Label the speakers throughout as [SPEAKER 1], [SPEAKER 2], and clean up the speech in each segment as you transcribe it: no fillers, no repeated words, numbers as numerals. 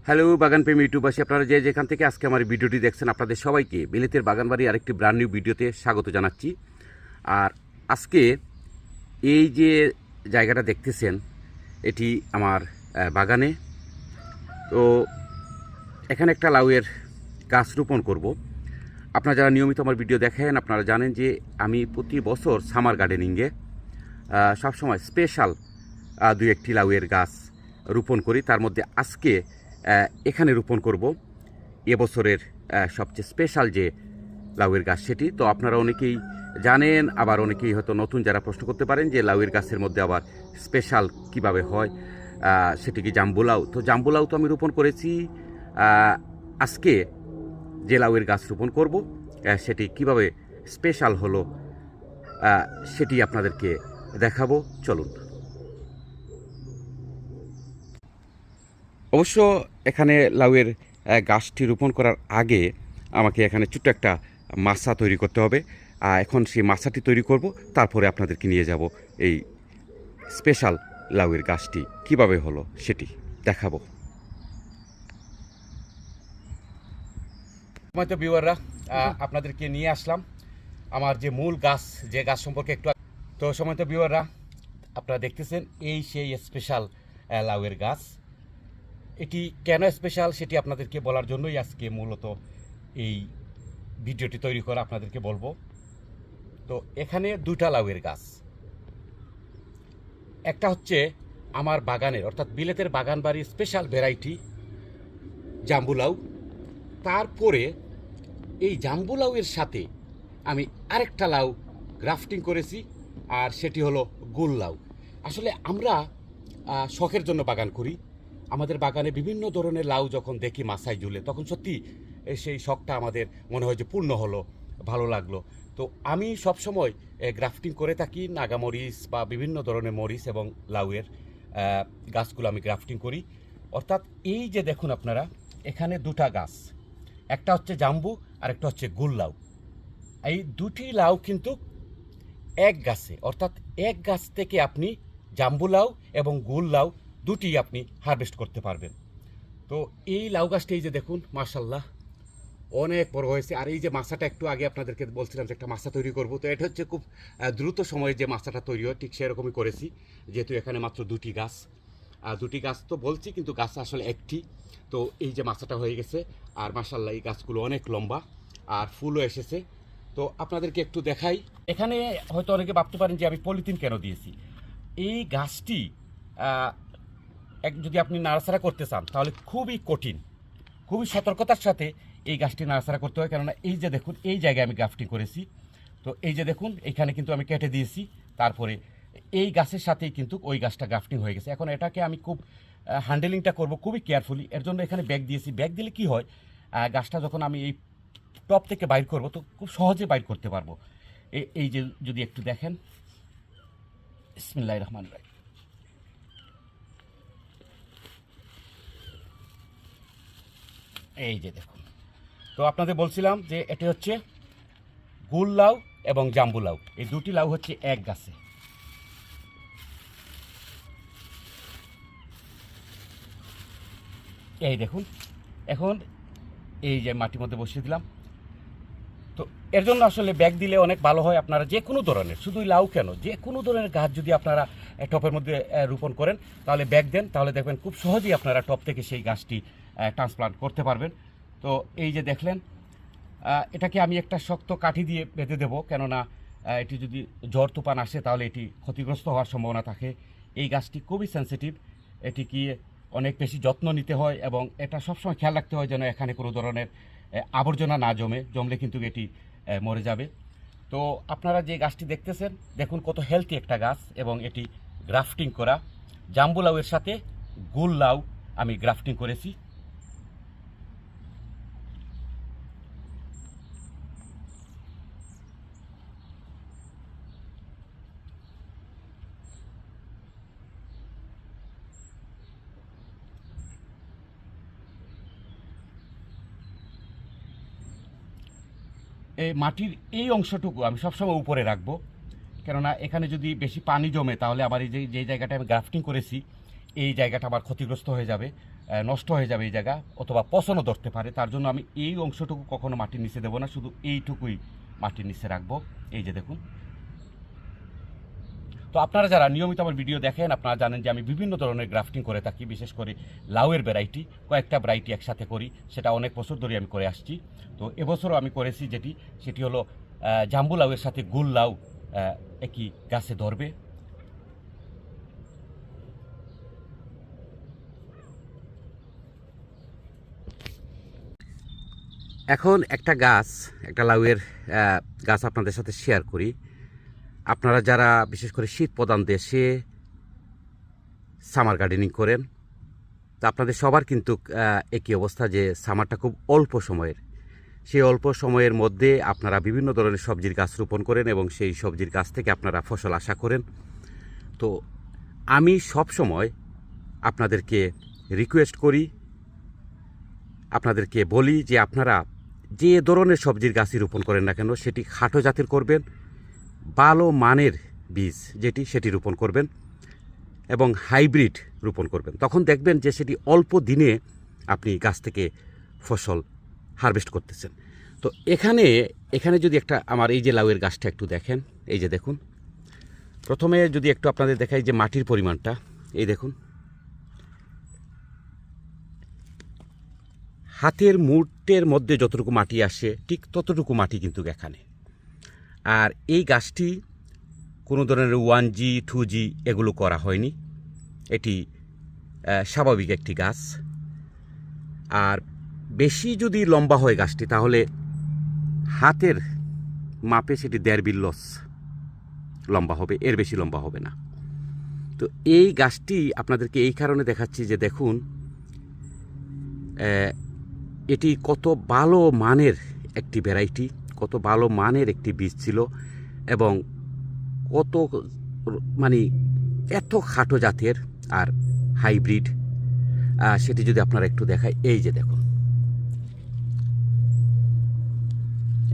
[SPEAKER 1] Hello বাগানপ্রেমী ইউটিউবাসী, আপনারা যে যেখান থেকে আজকে আমার ভিডিওটি দেখছেন আপনাদের সবাইকে বিলেতের বাগানবাড়ি আরেকটি ব্র্যান্ড নিউ ভিডিওতে স্বাগত জানাচ্ছি। আর আজকে এই যে জায়গাটা দেখতেছেন এটি আমার বাগানে। তো এখানে একটা লাউয়ের গাছ রোপণ করব। আপনারা যারা নিয়মিত আমার ভিডিও দেখেন আপনারা জানেন যে আমি প্রতি বছর সামার গার্ডেনিংয়ে সবসময় স্পেশাল দুই একটি লাউয়ের গাছ রোপণ করি। তার মধ্যে আজকে এখানে রোপণ করব এবছরের সবচেয়ে স্পেশাল যে লাউয়ের গাছ সেটি। তো আপনারা অনেকেই জানেন, আবার অনেকেই হয়তো নতুন যারা প্রশ্ন করতে পারেন যে লাউয়ের গাছের মধ্যে আবার স্পেশাল কিভাবে হয়, সেটি কি জাম্বু লাউ। তো জাম্বু লাউ তো আমি রোপণ করেছি। আজকে যে লাউয়ের গাছ রোপণ করব সেটি কিভাবে স্পেশাল হলো সেটি আপনাদেরকে দেখাবো, চলুন। অবশ্য এখানে লাউয়ের গাছটি রোপণ করার আগে আমাকে এখানে ছোট্ট একটা মাচা তৈরি করতে হবে। এখন সেই মাচাটি তৈরি করব, তারপরে আপনাদেরকে নিয়ে যাব এই স্পেশাল লাউয়ের গাছটি কিভাবে হলো সেটি দেখাবো। তো ভিউয়াররা, আপনাদেরকে নিয়ে আসলাম আমার যে মূল গাছ, যে গাছ সম্পর্কে একটু। তো সময় তো ভিউয়াররা, আপনারা দেখতেছেন এই সেই স্পেশাল লাউয়ের গাছ। এটি কেন স্পেশাল সেটি আপনাদেরকে বলার জন্যই আজকে মূলত এই ভিডিওটি তৈরি করা, আপনাদেরকে বলবো। তো এখানে দুটা লাউয়ের গাছ, একটা হচ্ছে আমার বাগানের অর্থাৎ বিলেতের বাগান বাড়ির স্পেশাল ভ্যারাইটি জাম্বু লাউ। তারপরে এই জাম্বু লাউয়ের সাথে আমি আরেকটা লাউ গ্রাফটিং করেছি, আর সেটি হলো গুল লাউ। আসলে আমরা শখের জন্য বাগান করি। আমাদের বাগানে বিভিন্ন ধরনের লাউ যখন দেখি মাথায় ঝুলে, তখন সত্যি সেই শখটা আমাদের মনে হয় যে পূর্ণ হলো, ভালো লাগলো। তো আমি সবসময় গ্রাফটিং করে থাকি নাগামরিচ বা বিভিন্ন ধরনের মরিচ এবং লাউয়ের গাছগুলো আমি গ্রাফটিং করি। অর্থাৎ এই যে দেখুন আপনারা, এখানে দুটা গাছ, একটা হচ্ছে জাম্বু আর একটা হচ্ছে গুল লাউ। এই দুটি লাউ কিন্তু এক গাছে, অর্থাৎ এক গাছ থেকে আপনি জাম্বু লাউ এবং গুল লাউ দুটি আপনি হারভেস্ট করতে পারবেন। তো এই লাউ গাছটা এই যে দেখুন, মাশাল্লাহ অনেক বড় হয়েছে। আর এই যে মাছাটা একটু আগে আপনাদেরকে বলছিলাম যে একটা মাছা তৈরি করব, তো এটা হচ্ছে খুব দ্রুত সময়ে যে মাছাটা তৈরি হয় ঠিক সেরকমই করেছি, যেহেতু এখানে মাত্র দুটি গাছ। দুটি গাছ তো বলছি, কিন্তু গাছ আসলে একটি। তো এই যে মাছাটা হয়ে গেছে, আর মাশাল্লাহ এই গাছগুলো অনেক লম্বা আর ফুলও এসেছে। তো আপনাদেরকে একটু দেখাই। এখানে হয়তো অনেকে ভাবতে পারেন যে আমি পলিথিন কেন দিয়েছি। এই গাছটি যদি আপনি নাড়াচাড়া করতে চান তাহলে খুবই কঠিন, খুবই সতর্কতার সাথে এই গাছটি নাড়াচাড়া করতে হয়। কেননা এই যে দেখুন, এই জায়গায় আমি গ্রাফটিং করেছি। তো এই যে দেখুন, এখানে কিন্তু আমি কেটে দিয়েছি, তারপরে এই গাছের সাথেই কিন্তু ওই গাছটা গ্রাফটিং হয়ে গেছে। এখন এটাকে আমি খুব হ্যান্ডেলিংটা করব খুবই কেয়ারফুলি, এর জন্য এখানে ব্যাগ দিয়েছি। ব্যাগ দিলে কি হয়, গাছটা যখন আমি এই টপ থেকে বাইর করব তো খুব সহজে বাইর করতে পারবো। এই যে যদি একটু দেখেন, বিসমিল্লাহির রহমানির রহিম। এই যে দেখুন, তো আপনাদের বলছিলাম যে এটি হচ্ছে গুল লাউ এবং জাম্বু লাউ, এই দুটি লাউ হচ্ছে এক গাছে। এই দেখুন, এখন এই যে মাটির মধ্যে বসিয়ে দিলাম। তো এর জন্য আসলে ব্যাগ দিলে অনেক ভালো হয়। আপনারা যে কোনো ধরনের, শুধুই লাউ কেন, যে কোনো ধরনের গাছ যদি আপনারা টপের মধ্যে রোপণ করেন তাহলে ব্যাগ দেন, তাহলে দেখবেন খুব সহজেই আপনারা টপ থেকে সেই গাছটি ট্রান্সপ্লান্ট করতে পারবেন। তো এই যে দেখলেন, এটাকে আমি একটা শক্ত কাঠি দিয়ে বেঁধে দেবো, কেননা এটি যদি ঝড় তুফান আসে তাহলে এটি ক্ষতিগ্রস্ত হওয়ার সম্ভাবনা থাকে। এই গাছটি খুবই সেন্সিটিভ, এটিকে অনেক বেশি যত্ন নিতে হয় এবং এটা সবসময় খেয়াল রাখতে হয় যেন এখানে কোনো ধরনের আবর্জনা না জমলে কিন্তু এটি মরে যাবে। তো আপনারা যে গাছটি দেখতেছেন দেখুন কত হেলদি একটা গাছ, এবং এটি গ্রাফটিং করা। জাম্বু লাউয়ের সাথে গুল লাউ আমি গ্রাফটিং করেছি। এই মাটির এই অংশটুকু আমি সবসময় উপরে রাখবো, কেননা এখানে যদি বেশি পানি জমে তাহলে আমার এই যে জায়গাটা আমি গ্রাফটিং করেছি এই জায়গাটা আমার ক্ষতিগ্রস্ত হয়ে যাবে, নষ্ট হয়ে যাবে এই জায়গা, অথবা পচনও ধরতে পারে। তার জন্য আমি এই অংশটুকু কখনো মাটির নিচে দেবো না, শুধু এইটুকুই মাটির নিচে রাখবো। এই যে দেখুন। তো আপনারা যারা নিয়মিত আমার ভিডিও দেখেন, আপনারা জানেন যে আমি বিভিন্ন ধরনের গ্রাফটিং করে থাকি, বিশেষ করে লাউয়ের ভ্যারাইটি, কয়েকটা ভ্যারাইটি একসাথে করি, সেটা অনেক বছর ধরে আমি করে আসছি। তো এবছরও আমি করেছি সেটি হলো জাম্বু লাউয়ের সাথে গুল লাউ একই গাছে ধরবে। এখন একটা লাউয়ের গাছ আপনাদের সাথে শেয়ার করি। আপনারা যারা বিশেষ করে শীত প্রধান দেশে সামার গার্ডেনিং করেন, তা আপনাদের সবার কিন্তু একই অবস্থা, যে সামারটা খুব অল্প সময়ের। সেই অল্প সময়ের মধ্যে আপনারা বিভিন্ন ধরনের সবজির গাছ রোপণ করেন এবং সেই সবজির গাছ থেকে আপনারা ফসল আশা করেন। তো আমি সব সময় আপনাদেরকে রিকোয়েস্ট করি, আপনাদেরকে বলি যে আপনারা যে ধরনের সবজির গাছই রোপণ করেন না কেন, সেটি খাটো জাতের করবেন, ভালো মানের বীজ সেটি রোপণ করবেন এবং হাইব্রিড রোপণ করবেন। তখন দেখবেন যে সেটি অল্প দিনে আপনি গাছ থেকে ফসল হারভেস্ট করতেছেন। তো এখানে যদি একটা আমার এই যে লাউয়ের গাছটা একটু দেখেন, এই যে দেখুন। প্রথমে যদি একটু আপনাদের দেখাই যে মাটির পরিমাণটা, এই দেখুন, হাতের মুঠের মধ্যে যতটুকু মাটি আসে ঠিক ততটুকু মাটি কিন্তু এখানে। আর এই গাছটি কোনো ধরনের 1G 2G এগুলো করা হয়নি, এটি স্বাভাবিক একটি গাছ। আর বেশি যদি লম্বা হয় গাছটি, তাহলে হাতের মাপে সেটি 1.5 বিল্লস লম্বা হবে, এর বেশি লম্বা হবে না। তো এই গাছটি আপনাদেরকে এই কারণে দেখাচ্ছি যে দেখুন এটি কত ভালো মানের একটি ভ্যারাইটি, কত ভালো মানের একটি বীজ ছিল, এবং কত মানে এত খাটো জাতের আর হাইব্রিড, সেটি যদি আপনারা একটু দেখায়, এই যে দেখুন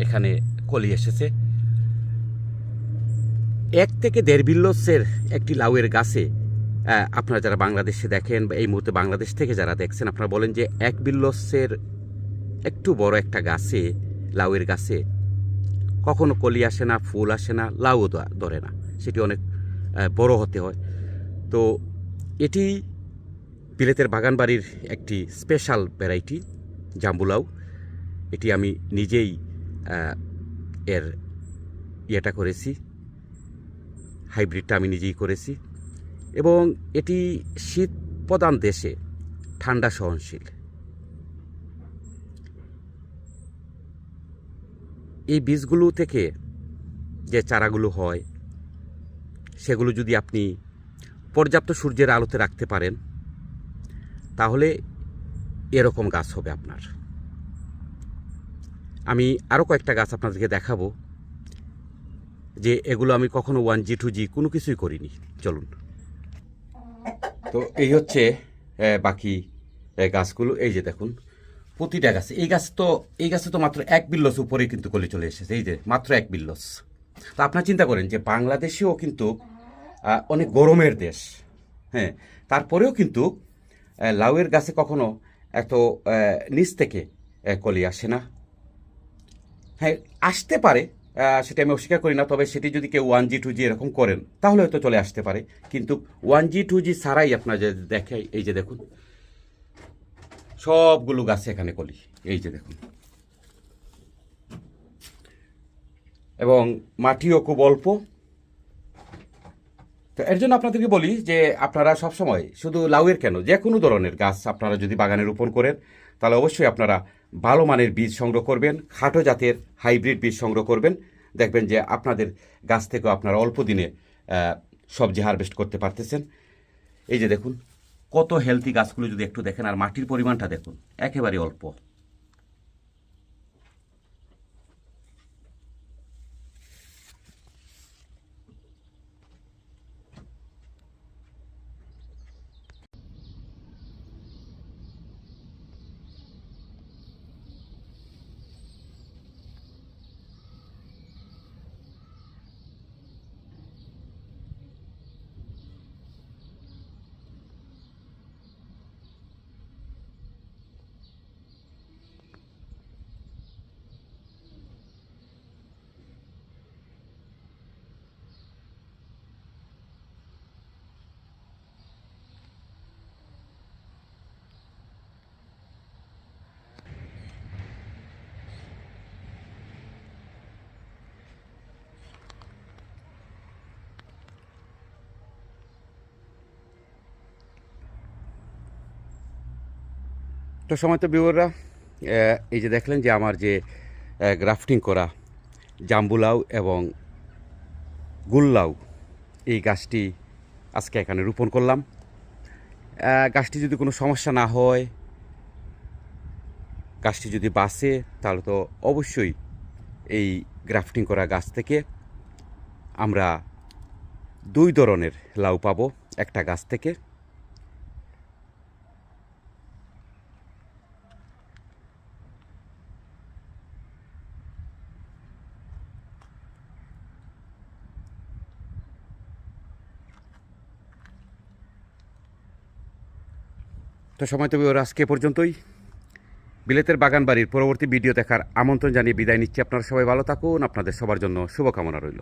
[SPEAKER 1] এখানে কলি এসেছে। 1 থেকে 1.5 বিল্লসের একটি লাউয়ের গাছে আপনারা যারা বাংলাদেশে দেখেন বা এই মুহূর্তে বাংলাদেশ থেকে যারা দেখছেন, আপনারা বলেন যে 1 বিল্লসের একটু বড় একটা গাছে, লাউয়ের গাছে কখনো কলি আসে না, ফুল আসে না, লাউও ধরে না, সেটি অনেক বড় হতে হয়। তো এটি বিলেতের বাগানবাড়ির একটি স্পেশাল ভ্যারাইটি জাম্বু লাউ। এটি আমি নিজেই এর ইয়েটা করেছি, হাইব্রিডটা আমি নিজেই করেছি, এবং এটি শীত প্রধান দেশে ঠান্ডা সহনশীল। এই বীজগুলো থেকে যে চারাগুলো হয়, সেগুলো যদি আপনি পর্যাপ্ত সূর্যের আলোতে রাখতে পারেন, তাহলে এরকম গাছ হবে আপনার। আমি আরও কয়েকটা গাছ আপনাদেরকে দেখাবো, যে এগুলো আমি কখনো 1G 2G কোনো কিছুই করিনি। চলুন। তো এই হচ্ছে বাকি গাছগুলো, এই যে দেখুন প্রতিটা গাছে। এই গাছে তো মাত্র 1 বিল্লস উপরে কিন্তু কলি চলে এসেছে, এই যে মাত্র 1 বিল্লস। তো আপনারা চিন্তা করেন যে বাংলাদেশেও কিন্তু অনেক গরমের দেশ, হ্যাঁ, তারপরেও কিন্তু লাউয়ের গাছে কখনো এত নিচ থেকে কলি আসে না। হ্যাঁ, আসতে পারে, সেটা আমি অস্বীকার করি না, তবে সেটি যদি কেউ 1G 2G এরকম করেন, তাহলে হয়তো চলে আসতে পারে। কিন্তু 1G 2G ছাড়াই আপনার যে দেখে, এই যে দেখুন সবগুলো গাছে এখানে কলি, এই যে দেখুন, এবং মাটিও খুব অল্প। তো এর জন্য আপনাদেরকে বলি যে আপনারা সবসময় শুধু লাউয়ের কেন, যে কোনো ধরনের গাছ আপনারা যদি বাগানে রোপণ করেন, তাহলে অবশ্যই আপনারা ভালো মানের বীজ সংগ্রহ করবেন, খাটো জাতের হাইব্রিড বীজ সংগ্রহ করবেন। দেখবেন যে আপনাদের গাছ থেকেও আপনারা অল্প দিনে সবজি হারভেস্ট করতে পারতেছেন। এই যে দেখুন কত হেলদি গাছগুলো যদি একটু দেখেন, আর মাটির পরিমাণটা দেখুন, একেবারে অল্প। তো সময় তো বিবররা এই যে দেখলেন যে আমার যে গ্রাফটিং করা জাম্বুলাউ এবং গুল্লাউ এই গাছটি আজকে এখানে রোপণ করলাম। গাছটি যদি কোনো সমস্যা না হয়, গাছটি যদি বাঁচে, তাহলে তো অবশ্যই এই গ্রাফটিং করা গাছ থেকে আমরা 2 ধরনের লাউ পাবো একটা গাছ থেকে। তো সময় তো আজকে পর্যন্তই। বিলেতের বাগান বাড়ির পরবর্তী ভিডিও দেখার আমন্ত্রণ জানিয়ে বিদায় নিচ্ছি। আপনারা সবাই ভালো থাকুন, আপনাদের সবার জন্য শুভকামনা রইল।